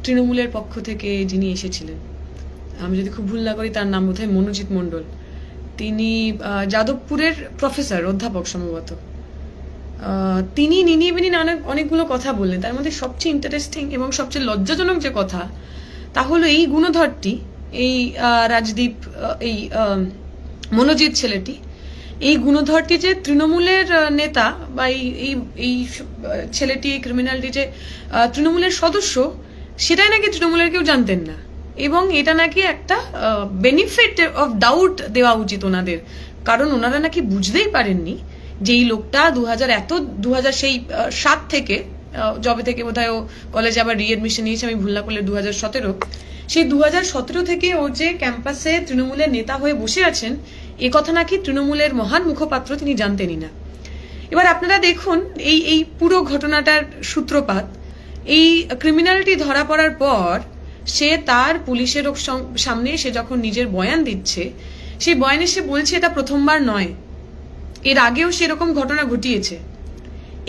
তৃণমূলের পক্ষ থেকে যিনি এসেছিলেন, আমি যদি খুব ভুল না করি তার নাম বোধহয় মনোজিৎ মণ্ডল, তিনি যাদবপুরের প্রফেসর, অধ্যাপক সম্ভবত। তিনি অনেকগুলো কথা বললেন। তার মধ্যে সবচেয়ে ইন্টারেস্টিং এবং সবচেয়ে লজ্জাজনক যে কথা, তা হলো এই গুণধরটি, এই রাজদীপ, এই মনোজিৎ ছেলেটি, এই গুণধরটি যে তৃণমূলের নেতা, বা এই ছেলেটি, এই ক্রিমিনালটি যে তৃণমূলের সদস্য, সেটাই নাকি তৃণমূলের কেউ জানতেন না। এবং এটা নাকি একটা বেনিফিট অফ ডাউট দেওয়া উচিত ওনাদের, কারণ ওনারা নাকি বুঝতেই পারেননি যে এই লোকটা 2007 থেকে, জবে থেকে বোধহয় ও কলেজে আবার রিএডমিশন নিয়েছে, আমি ভুল না করলে 2017, সেই 2017 থেকে ও যে ক্যাম্পাসে তৃণমূলের নেতা হয়ে বসে আছেন, এ কথা নাকি তৃণমূলের মহান মুখপাত্র তিনি জানতেনই না। এবার আপনারা দেখুন এই পুরো ঘটনাটার সূত্রপাত। এই ক্রিমিনালটি ধরা পড়ার পর সে তার পুলিশের সামনে সে যখন নিজের বয়ান দিচ্ছে, সেই বয়ানে সে বলছে এটা প্রথমবার নয়, এর আগেও সেরকম ঘটনা ঘটিয়েছে।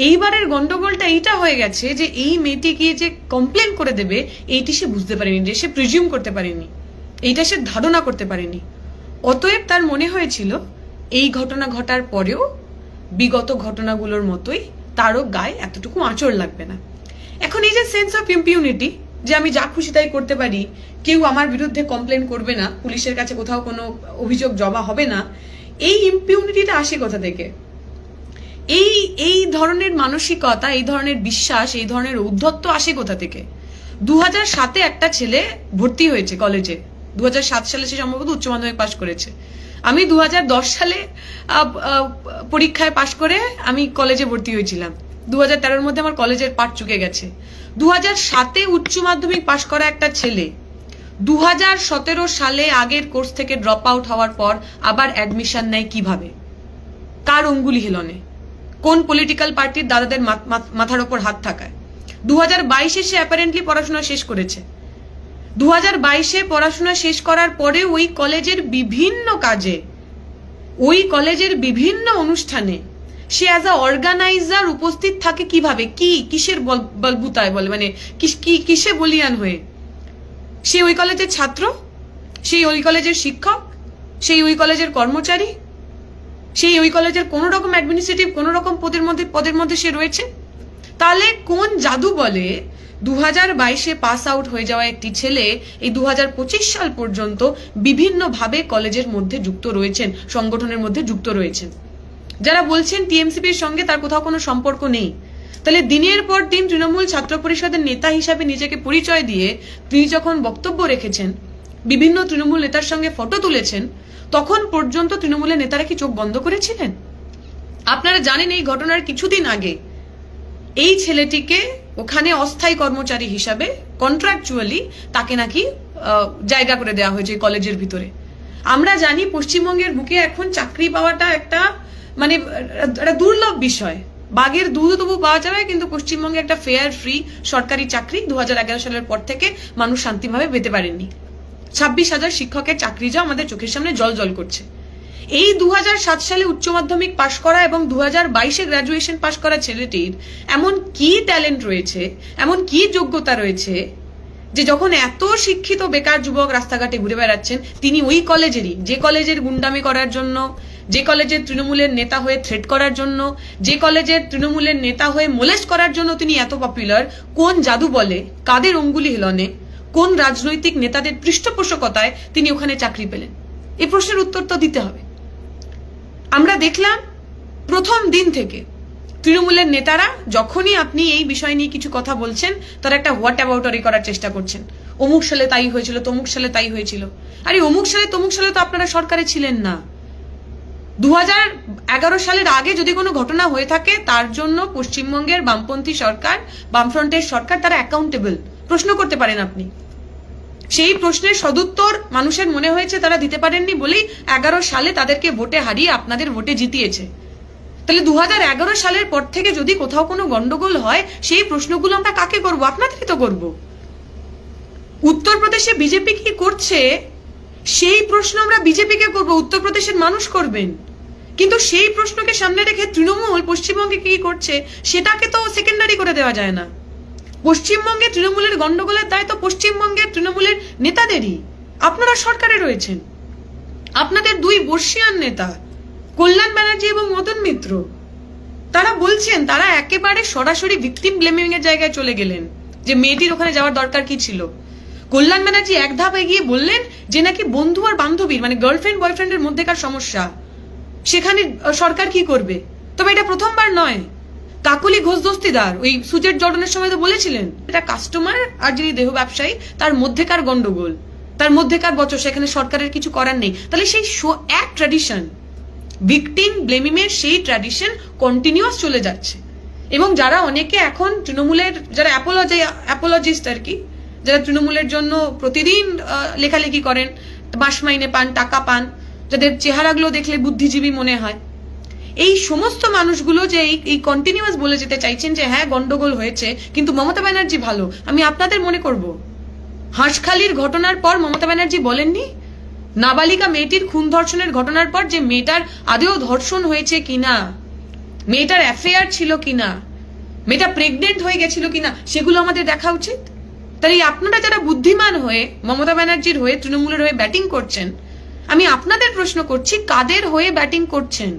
এইবারের গন্ডগোলটা এইটা হয়ে গেছে যে এই মেয়েটি গিয়ে যে কমপ্লেন করে দেবে, এইটি সে বুঝতে পারেনি, যে সে প্রিজিউম করতে পারেনি, এইটা সে ধারণা করতে পারেনি। অতএব তার মনে হয়েছিল এই ঘটনা ঘটার পরেও বিগত ঘটনাগুলোর মতোই তারও গায়ে এতটুকু আঁচড় লাগবে না। এখন এই যে সেন্স অফ ইম্পিউনিটি, যে আমি যা খুশি তাই করতে পারি, কেউ আমার বিরুদ্ধে কমপ্লেন করবে না, পুলিশের কাছে কোথাও কোনো অভিযোগ জমা হবে না, এই ইম্পিউনিটিটা আসে কোথা থেকে? এই ধরনের মানসিকতা, এই ধরনের বিশ্বাস, এই ধরনের ঔদ্ধত্য আসে কোথা থেকে? 2007-এ একটা ছেলে ভর্তি হয়েছে কলেজে, 2007 সালে সে সম্ভবত উচ্চ মাধ্যমিক পাশ করেছে। আমি 2010 সালে পরীক্ষায় পাশ করে আমি কলেজে ভর্তি হয়েছিলাম। 2013-এর মধ্যে আমার কলেজের পাঠ চুকে গেছে। 2007-এ উচ্চ মাধ্যমিক পাশ করা একটা ছেলে 2017 সালে আগের কোর্স থেকে ড্রপ আউট হওয়ার পর আবার অ্যাডমিশন নেয় কিভাবে? কার অঙ্গুলি হিলনে? কোন পলিটিক্যাল পার্টির দাদাদের মাথার ওপর হাত থাকায়? 2022-এ সে অ্যাপারেন্টলি পড়াশোনা শেষ করেছে। 2022-এ পড়াশোনা শেষ করার পরে ওই কলেজের বিভিন্ন কাজে, ওই কলেজের বিভিন্ন অনুষ্ঠানে সে অ্যাজ আ অর্গানাইজার উপস্থিত থাকে কিভাবে? কিসের বলবুতায় বলে, মানে কিসে বলিয়ান হয়ে? সে ওই কলেজের ছাত্র, সেই ওই কলেজের শিক্ষক, সেই ওই কলেজের কর্মচারী, সেই ওই কলেজের কোন রকম অ্যাডমিনিস্ট্রেটিভ কোন রকম পদের মধ্যে সে রয়েছে। তাহলে কোন জাদু বলে 2022-এ পাস আউট হয়ে যাওয়া একটি ছেলে এই 2025 সাল পর্যন্ত বিভিন্নভাবে কলেজের মধ্যে যুক্ত রয়েছেন, সংগঠনের মধ্যে যুক্ত রয়েছেন? যারা বলছেন টিএমসিপির সঙ্গে তার কোথাও কোনো সম্পর্ক নেই, তাহলে দিনের পর দিন তৃণমূল ছাত্র পরিষদের নেতা হিসাবে নিজেকে পরিচয় দিয়ে তিনি যখন বক্তব্য রেখেছেন, বিভিন্ন তৃণমূল নেতার সঙ্গে ফটো তুলেছেন, তখন পর্যন্ত তৃণমূলের নেতারা কি চোখ বন্ধ করেছিলেন? আপনারা জানেন এই ঘটনার কিছুদিন আগে এই ছেলেটিকে ওখানে অস্থায়ী কর্মচারী হিসাবে কন্ট্রাকচুয়ালি তাকে নাকি জায়গা করে দেওয়া হয়েছে কলেজের ভিতরে। আমরা জানি পশ্চিমবঙ্গের বুকে এখন চাকরি পাওয়াটা একটা মানে একটা দুর্লভ বিষয়। বাঘের দুধ তবু পাওয়া যাবে, কিন্তু পশ্চিমবঙ্গে একটা ফেয়ার ফ্রি সরকারি চাকরি 2011 সালের পর থেকে মানুষ শান্তিভাবে পেতে পারেননি। 26,000 শিক্ষকের চাকরি যা আমাদের চোখের সামনে জল জল করছে। এই 2007 সালে উচ্চ মাধ্যমিক পাশ করা এবং 2022-এ গ্রাজুয়েশন পাশ করা ছেলেটির এমন কি ট্যালেন্ট রয়েছে, এমন কি যোগ্যতা রয়েছে যে যখন এত শিক্ষিত বেকার যুবক রাস্তাঘাটে ঘুরে বেড়াচ্ছেন, তিনি ওই কলেজেরই, যে কলেজের গুন্ডামি করার জন্য, যে কলেজের তৃণমূলের নেতা হয়ে থ্রেট করার জন্য, যে কলেজের তৃণমূলের নেতা হয়ে মোলেস্ট করার জন্য তিনি এত পপুলার, কোন জাদু বলে, কাদের অঙ্গুলি হিলনে, কোন রাজনৈতিক নেতাদের পৃষ্ঠপোষকতায় তিনি ওখানে চাকরি পেলেন? এই প্রশ্নের উত্তর তো দিতে হবে। আমরা দেখলাম প্রথম দিন থেকে তৃণমূলের নেতারা যখনই আপনি এই বিষয় নিয়ে কিছু কথা বলছেন, তারা একটা হোয়াট অ্যাবাউটারি করার চেষ্টা করছেন। অমুক সালে তাই হয়েছিল, তমুক সালে তাই হয়েছিল। আরে অমুক সালে তমুক সালে তো আপনারা সরকারে ছিলেন না। 2011 সালের আগে যদি কোনো ঘটনা হয়ে থাকে, তার জন্য পশ্চিমবঙ্গের বামপন্থী সরকার, বামফ্রন্টের সরকার, তারা অ্যাকাউন্টেবল। প্রশ্ন করতে পারেন আপনি। সেই প্রশ্নের সদুত্তর মানুষের মনে হয়েছে তারা দিতে পারেননি বলেই 11 সালে তাদেরকে ভোটে হারিয়ে আপনাদের ভোটে জিতিয়েছে। তাহলে 2011 সালের পর থেকে যদি কোথাও কোনো গন্ডগোল হয়, সেই প্রশ্নগুলো আমরা কাকে করব? আপনাদেরই তো করব। উত্তরপ্রদেশে বিজেপি কি করছে সেই প্রশ্ন আমরা বিজেপিকে করব, উত্তরপ্রদেশের মানুষ করবেন। কিন্তু সেই প্রশ্নকে সামনে রেখে তৃণমূল পশ্চিমবঙ্গে কি করছে সেটাকে তো সেকেন্ডারি করে দেওয়া যায় না। পশ্চিমবঙ্গে তৃণমূলের গন্ডগোলের দায় তো পশ্চিমবঙ্গের তৃণমূলের নেতাদেরই। আপনারা সরকারে রয়েছেন, আপনাদের দুই বর্ষীয়ান নেতা কল্যাণ ব্যানার্জি এবং মদন মিত্র তারা বলছেন, তারা একেবারে সরাসরি ভিকটিম ব্লেমিং এর জায়গায় চলে গেলেন যে মেয়েটির ওখানে যাওয়ার দরকার কি ছিল। কল্যাণ ব্যানার্জি এক ধাপ এগিয়ে বললেন যে নাকি বন্ধু আর বান্ধবীর মানে গার্লফ্রেন্ড বয়ফ্রেন্ডের মধ্যেকার সমস্যা, সেখানে সরকার কি করবে। তবে এটা প্রথমবার নয়, কাকলি ঘোষ দস্তিদার ওই সুজেট জর্ডনের সময় তো বলেছিলেন এটা কাস্টমার আর যিনি দেহ ব্যবসায়ী তার মধ্যেকার গন্ডগোল, তার মধ্যেকার বচসা, সেখানে সরকারের কিছু করার নেই। তাহলে সেই এক ট্র্যাডিশন ভিকটিম ব্লেমিংয়ের সেই ট্র্যাডিশন কন্টিনিউয়াস চলে যাচ্ছে। এবং যারা অনেকে এখন তৃণমূলের যারা অ্যাপোলজিস্ট আর কি, যারা তৃণমূলের জন্য প্রতিদিন লেখালেখি করেন, মাস মাইনে পান, টাকা পান, যাদের চেহারাগুলো দেখলে বুদ্ধিজীবী মনে হয়, এই সমস্ত মানুষগুলো যে এই কন্টিনিউয়াস বলে যেতে চাইছেন যে হ্যাঁ গন্ডগোল হয়েছে কিন্তু মমতা ব্যানার্জি ভালো। আমি আপনাদের মনে করব, হাঁসখালির ঘটনার পর মমতা ব্যানার্জি বলেননি নাবালিকা মেয়েটির খুন ধর্ষণের ঘটনার পর যে মেয়েটার আদৌ ধর্ষণ হয়েছে কিনা, মেয়েটার অ্যাফেয়ার ছিল কিনা, মেয়েটা প্রেগনেন্ট হয়ে গেছিল কিনা, সেগুলো আমাদের দেখা উচিত। তাই আপনারা যারা বুদ্ধিমান হয়ে মমতা ব্যানার্জির হয়ে তৃণমূলের হয়ে ব্যাটিং করছেন, আমি আপনাদের প্রশ্ন করছি কাদের হয়ে ব্যাটিং করছেন।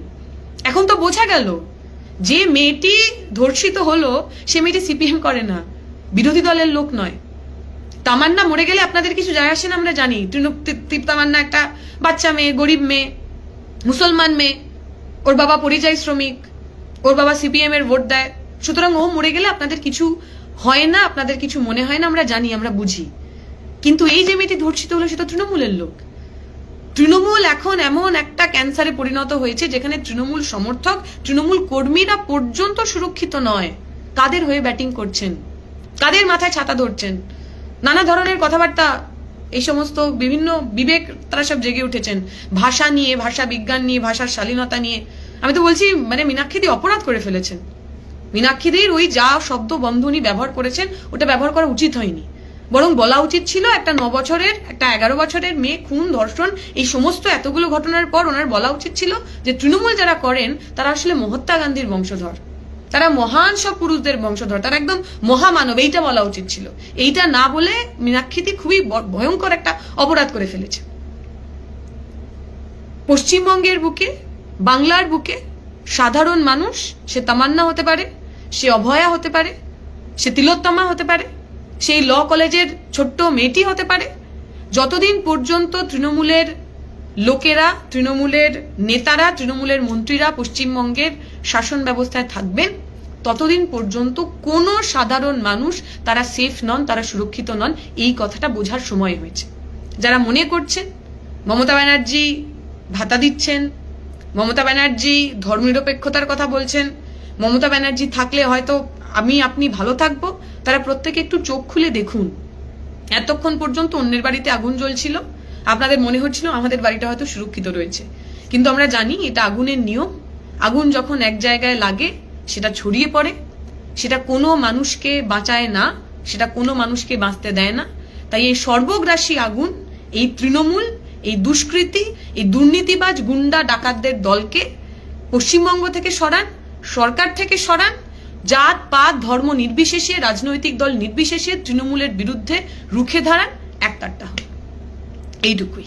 এখন তো বোঝা গেল যে মেয়েটি ধর্ষিত হলো সে মেয়েটি সিপিএম করে না, বিরোধী দলের লোক নয়। তামান্না মরে গেলে আপনাদের কিছু যায় আসে না, আমরা জানি। তামান্না একটা বাচ্চা মেয়ে, গরিব মেয়ে, মুসলমান মেয়ে, ওর বাবা পরিযায়ী শ্রমিক, ওর বাবা সিপিএম এর ভোট দেয়, সুতরাং ও মরে গেলে আপনাদের কিছু হয় না, আপনাদের কিছু মনে হয় না, আমরা জানি, আমরা বুঝি। কিন্তু এই যে মেয়েটি ধর্ষিত হলো সেটা তৃণমূলের লোক। তৃণমূল এখন এমন একটা ক্যান্সারে পরিণত হয়েছে যেখানে তৃণমূল সমর্থক, তৃণমূল কর্মীরা পর্যন্ত সুরক্ষিত নয়। কাদের হয়ে ব্যাটিং করছেন, কাদের মাথায় ছাতা ধরছেন, নানা ধরনের কথাবার্তা, এই সমস্ত বিভিন্ন বিবেক তারা সব জেগে উঠেছেন ভাষা নিয়ে, ভাষা বিজ্ঞান নিয়ে, ভাষার শালীনতা নিয়ে। আমি তো বলছি মানে মীনাক্ষীদি অপরাধ করে ফেলেছেন। মীনাক্ষীদির ওই যা শব্দ বন্ধনী ব্যবহার করেছেন ওটা ব্যবহার করা উচিত হয়নি, বরং বলা উচিত ছিল একটা 9 বছরের, একটা 11 বছরের মেয়ে খুন, ধর্ষণ, এই সমস্ত এতগুলো ঘটনার পর ওনার বলা উচিত ছিল যে তৃণমূল যারা করেন তারা আসলে মহাত্মা গান্ধীর বংশধর, তারা মহান সব পুরুষদের বংশধর, তারা একদম মহামানব, এইটা বলা উচিত ছিল। এইটা না বলে মীনাক্ষীদি খুবই ভয়ঙ্কর একটা অপরাধ করে ফেলেছে। পশ্চিমবঙ্গের বুকে, বাংলার বুকে সাধারণ মানুষ, সে তামান্না হতে পারে, সে অভয়া হতে পারে, সে তিলোত্তমা হতে পারে, সেই ল কলেজের ছোট্ট মেয়েটি হতে পারে, যতদিন পর্যন্ত তৃণমূলের লোকেরা, তৃণমূলের নেতারা, তৃণমূলের মন্ত্রীরা পশ্চিমবঙ্গের শাসন ব্যবস্থায় থাকবেন, ততদিন পর্যন্ত কোনো সাধারণ মানুষ তারা সেফ নন, তারা সুরক্ষিত নন। এই কথাটা বোঝার সময় হয়েছে। যারা মনে করছেন মমতা ব্যানার্জি ভাতা দিচ্ছেন, মমতা ব্যানার্জি ধর্মনিরপেক্ষতার কথা বলছেন, মমতা ব্যানার্জি থাকলে হয়তো আপনি ভালো থাকবো, তারা প্রত্যেকে একটু চোখ খুলে দেখুন। এতক্ষণ পর্যন্ত অন্যের বাড়িতে আগুন জ্বলছিল, আপনাদের মনে হচ্ছিল আমাদের বাড়িটা হয়তো সুরক্ষিত রয়েছে, কিন্তু আমরা জানি এটা আগুনের নিয়ম। আগুন যখন এক জায়গায় লাগে সেটা ছড়িয়ে পড়ে, সেটা কোনো মানুষকে বাঁচায় না, সেটা কোনো মানুষকে বাঁচতে দেয় না। তাই এই সর্বগ্রাসী আগুন, এই তৃণমূল, এই দুষ্কৃতী, এই দুর্নীতিবাজ গুন্ডা ডাকাতদের দলকে পশ্চিমবঙ্গ থেকে সরান, সরকার থেকে সরান, জাত পাত ধর্ম নির্বিশেষে, রাজনৈতিক দল নির্বিশেষে তৃণমূলের বিরুদ্ধে রুখে দাঁড়ান, একটাট্টা হবে। এইটুকুই।